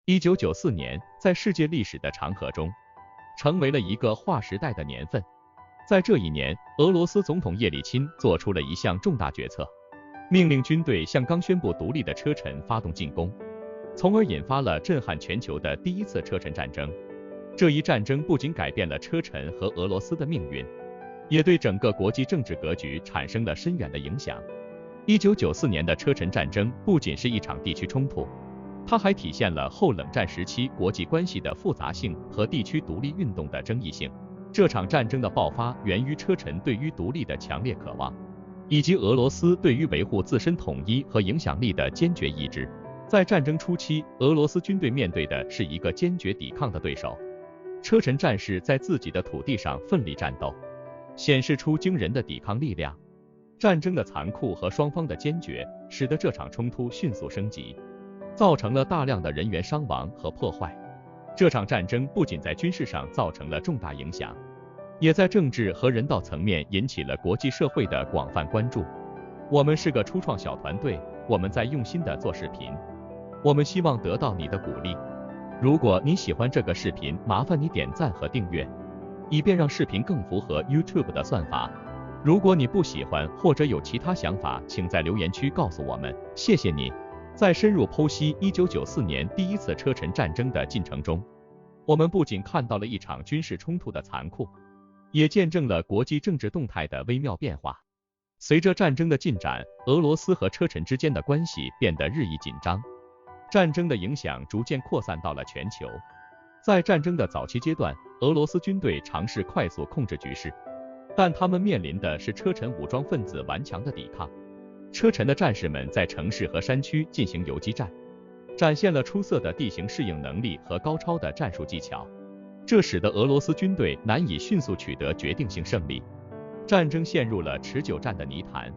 1994年，在世界历史的长河中，成为了一个划时代的年份。在这一年，俄罗斯总统叶利钦做出了一项重大决策，命令军队向刚宣布独立的车臣发动进攻，从而引发了震撼全球的第一次车臣战争。这一战争不仅改变了车臣和俄罗斯的命运，也对整个国际政治格局产生了深远的影响。1994年的车臣战争不仅是一场地区冲突，它还体现了后冷战时期国际关系的复杂性和地区独立运动的争议性。这场战争的爆发源于车臣对于独立的强烈渴望，以及俄罗斯对于维护自身统一和影响力的坚决意志。在战争初期，俄罗斯军队面对的是一个坚决抵抗的对手，车臣战士在自己的土地上奋力战斗，显示出惊人的抵抗力量。战争的残酷和双方的坚决，使得这场冲突迅速升级，造成了大量的人员伤亡和破坏。这场战争不仅在军事上造成了重大影响，也在政治和人道层面引起了国际社会的广泛关注。我们是个初创小团队，我们在用心的做视频，我们希望得到你的鼓励。如果你喜欢这个视频，麻烦你点赞和订阅，以便让视频更符合 YouTube 的算法。如果你不喜欢或者有其他想法，请在留言区告诉我们，谢谢你。在深入剖析1994年第一次车臣战争的进程中，我们不仅看到了一场军事冲突的残酷，也见证了国际政治动态的微妙变化。随着战争的进展，俄罗斯和车臣之间的关系变得日益紧张，战争的影响逐渐扩散到了全球。在战争的早期阶段，俄罗斯军队尝试快速控制局势，但他们面临的是车臣武装分子顽强的抵抗。车臣的战士们在城市和山区进行游击战，展现了出色的地形适应能力和高超的战术技巧，这使得俄罗斯军队难以迅速取得决定性胜利。战争陷入了持久战的泥潭。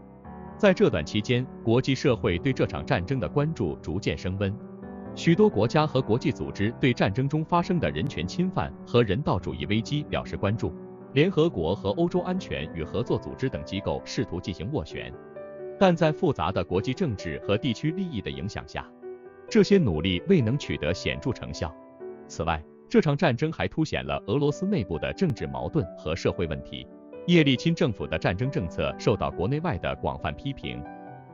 在这段期间，国际社会对这场战争的关注逐渐升温，许多国家和国际组织对战争中发生的人权侵犯和人道主义危机表示关注。联合国和欧洲安全与合作组织等机构试图进行斡旋，但在复杂的国际政治和地区利益的影响下，这些努力未能取得显著成效。此外，这场战争还凸显了俄罗斯内部的政治矛盾和社会问题。叶利钦政府的战争政策受到国内外的广泛批评，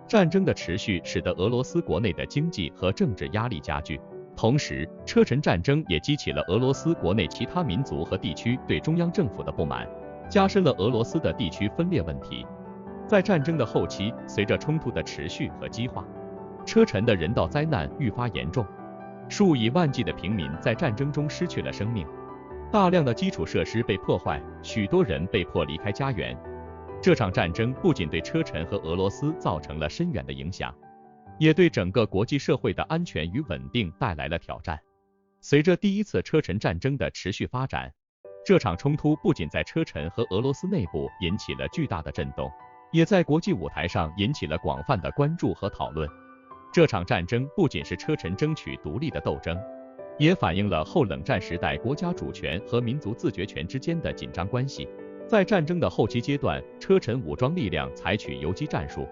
战争的持续使得俄罗斯国内的经济和政治压力加剧。同时，车臣战争也激起了俄罗斯国内其他民族和地区对中央政府的不满，加深了俄罗斯的地区分裂问题。在战争的后期，随着冲突的持续和激化，车臣的人道灾难愈发严重，数以万计的平民在战争中失去了生命，大量的基础设施被破坏，许多人被迫离开家园。这场战争不仅对车臣和俄罗斯造成了深远的影响，也对整个国际社会的安全与稳定带来了挑战。随着第一次车臣战争的持续发展，这场冲突不仅在车臣和俄罗斯内部引起了巨大的震动，也在国际舞台上引起了广泛的关注和讨论。这场战争不仅是车臣争取独立的斗争，也反映了后冷战时代国家主权和民族自决权之间的紧张关系。在战争的后期阶段，车臣武装力量采取游击战术，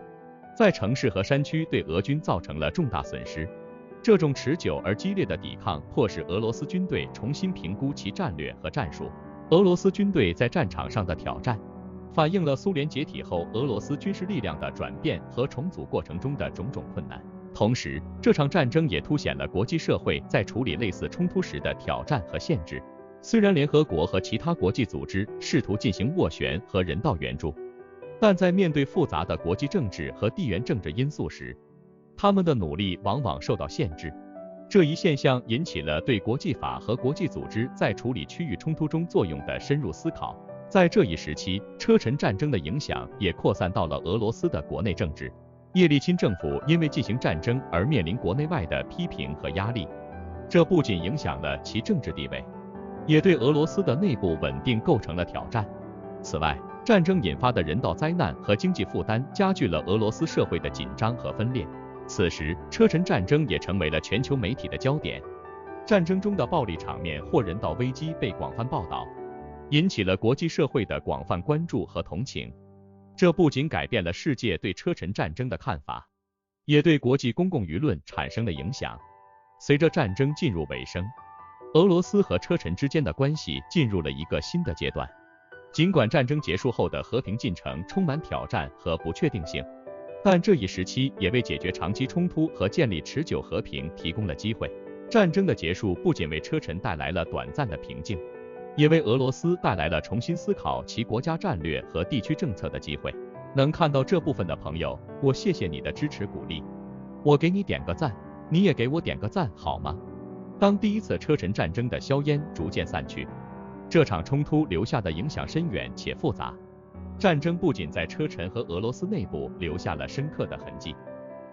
在城市和山区对俄军造成了重大损失。这种持久而激烈的抵抗迫使俄罗斯军队重新评估其战略和战术。俄罗斯军队在战场上的挑战，反映了苏联解体后俄罗斯军事力量的转变和重组过程中的种种困难。同时，这场战争也凸显了国际社会在处理类似冲突时的挑战和限制。虽然联合国和其他国际组织试图进行斡旋和人道援助，但在面对复杂的国际政治和地缘政治因素时，他们的努力往往受到限制。这一现象引起了对国际法和国际组织在处理区域冲突中作用的深入思考。在这一时期，车臣战争的影响也扩散到了俄罗斯的国内政治。叶利钦政府因为进行战争而面临国内外的批评和压力，这不仅影响了其政治地位，也对俄罗斯的内部稳定构成了挑战。此外，战争引发的人道灾难和经济负担加剧了俄罗斯社会的紧张和分裂。此时，车臣战争也成为了全球媒体的焦点，战争中的暴力场面或人道危机被广泛报道，引起了国际社会的广泛关注和同情。这不仅改变了世界对车臣战争的看法，也对国际公共舆论产生了影响。随着战争进入尾声，俄罗斯和车臣之间的关系进入了一个新的阶段。尽管战争结束后的和平进程充满挑战和不确定性，但这一时期也为解决长期冲突和建立持久和平提供了机会。战争的结束不仅为车臣带来了短暂的平静，也为俄罗斯带来了重新思考其国家战略和地区政策的机会。能看到这部分的朋友，我谢谢你的支持鼓励，我给你点个赞，你也给我点个赞好吗？当第一次车臣战争的硝烟逐渐散去，这场冲突留下的影响深远且复杂。战争不仅在车臣和俄罗斯内部留下了深刻的痕迹，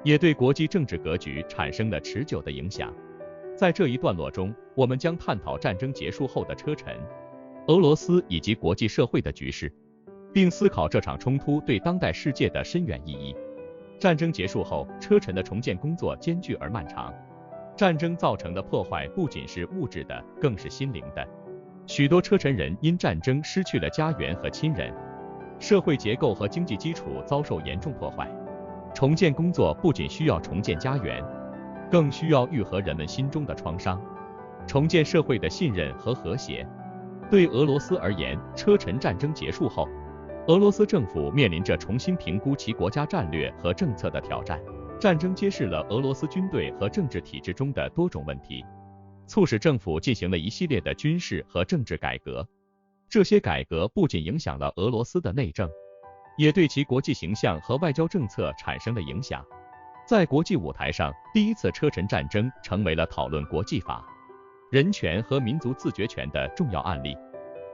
也对国际政治格局产生了持久的影响。在这一段落中，我们将探讨战争结束后的车臣、俄罗斯以及国际社会的局势，并思考这场冲突对当代世界的深远意义。战争结束后，车臣的重建工作艰巨而漫长。战争造成的破坏不仅是物质的，更是心灵的。许多车臣人因战争失去了家园和亲人，社会结构和经济基础遭受严重破坏。重建工作不仅需要重建家园，更需要愈合人们心中的创伤，重建社会的信任和和谐。对俄罗斯而言，车臣战争结束后，俄罗斯政府面临着重新评估其国家战略和政策的挑战。战争揭示了俄罗斯军队和政治体制中的多种问题，促使政府进行了一系列的军事和政治改革。这些改革不仅影响了俄罗斯的内政，也对其国际形象和外交政策产生了影响。在国际舞台上，第一次车臣战争成为了讨论国际法、人权和民族自决权的重要案例。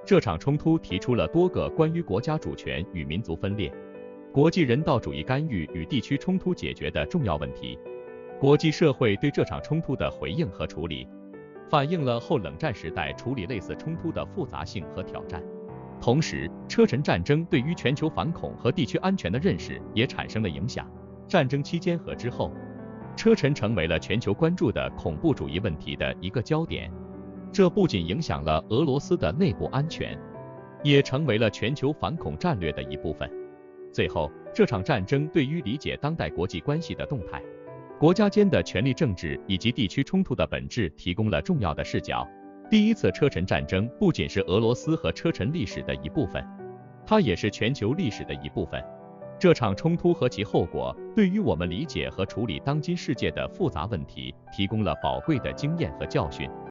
这场冲突提出了多个关于国家主权与民族分裂、国际人道主义干预与地区冲突解决的重要问题。国际社会对这场冲突的回应和处理，反映了后冷战时代处理类似冲突的复杂性和挑战。同时，车臣战争对于全球反恐和地区安全的认识也产生了影响。战争期间和之后，车臣成为了全球关注的恐怖主义问题的一个焦点。这不仅影响了俄罗斯的内部安全，也成为了全球反恐战略的一部分。最后，这场战争对于理解当代国际关系的动态、国家间的权力政治以及地区冲突的本质提供了重要的视角。第一次车臣战争不仅是俄罗斯和车臣历史的一部分，它也是全球历史的一部分。这场冲突和其后果对于我们理解和处理当今世界的复杂问题提供了宝贵的经验和教训。